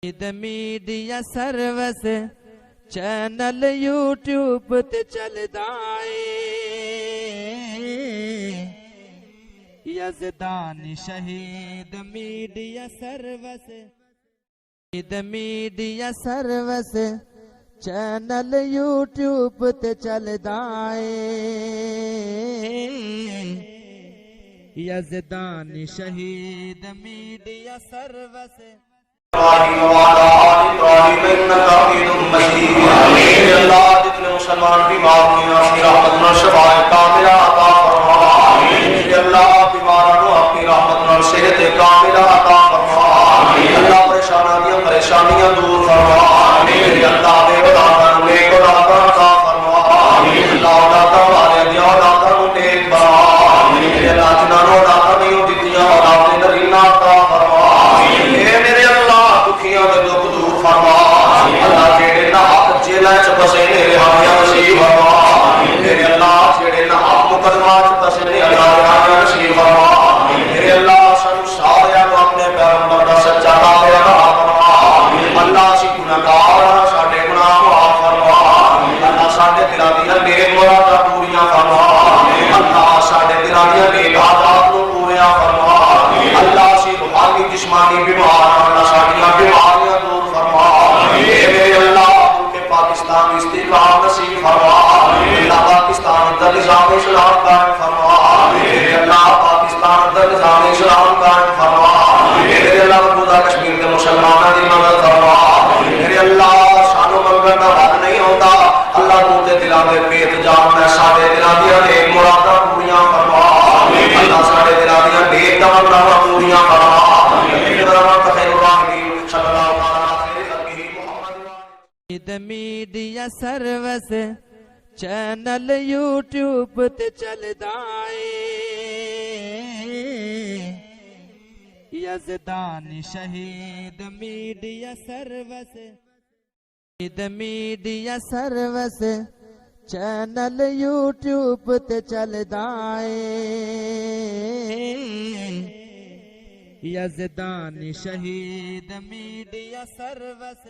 media service channel YouTube تے چلدا اے یزدان شہید میڈیا سروس چینل یوٹیوب تے چلدا اے یزدان شہید میڈیا سروس اللہ جتنے مسلمان بیمار ہوئے اپنی رحمت نال شفا کاملہ عطا فرما اللہ بیماروں اپنی رحمت نال صحت کاملہ عطا فرما اللہ پریشانیاں دور فرما اللہ بے اولاداں نیک اولاداں عطا فرما اللہ اولاداں والے دی اولاداں نوں نیک بنا اللہ جنہاں نوں اولاداں نہیں دتیاں اولاد نرینہ عطا فرما میرے اللہ دکھیاں دے دکھ دور فرما اللہ جڑے نہ حق جیلاں چ پسے نے رہائیاں نصیب فرما میرے اللہ جڑے نہ حق مقدمات چ پسے نے اللہ رہائیاں نصیب فرما میرے اللہ سن سارے نو اپنے پیغمبر دا سچا تابع فرما اللہ سی گناہگار ساڈے گناہ معاف فرما اللہ ساڈے دلاں دیاں نیک مراداں پوریاں فرما اللہ ساڈے دلاں دیاں نیک عادات نو پوریاں فرما اللہ سی روحانی جسمانی بیمار اللہ ساڈیاں بیماریاں دور فرما میرے اللہ ملک پاکستان استقرار نصیب فرما اللہ پاکستان دا نظام اسلام قائم فرما میرے اللہ پاکستان دا نظام اسلام قائم فرما میرے اللہ خدا کشمیر کے مسلمانوں دی مدد فرما میرے اللہ سانو منگن دا حق نہیں ہوتا اللہ تو دے دلاں دے پیت جاننا ساڈے دلاں دیاں نیک مراداں پوریاں فرما اللہ ساڈے دلاں دیاں نیک تمناواں پوریاں فرما میڈیا سروس چینل یوٹیوب تے چلدا اے یزدان شہید میڈیا سروس چینل یوٹیوب تے چلدا اے یزدان شہید میڈیا سروس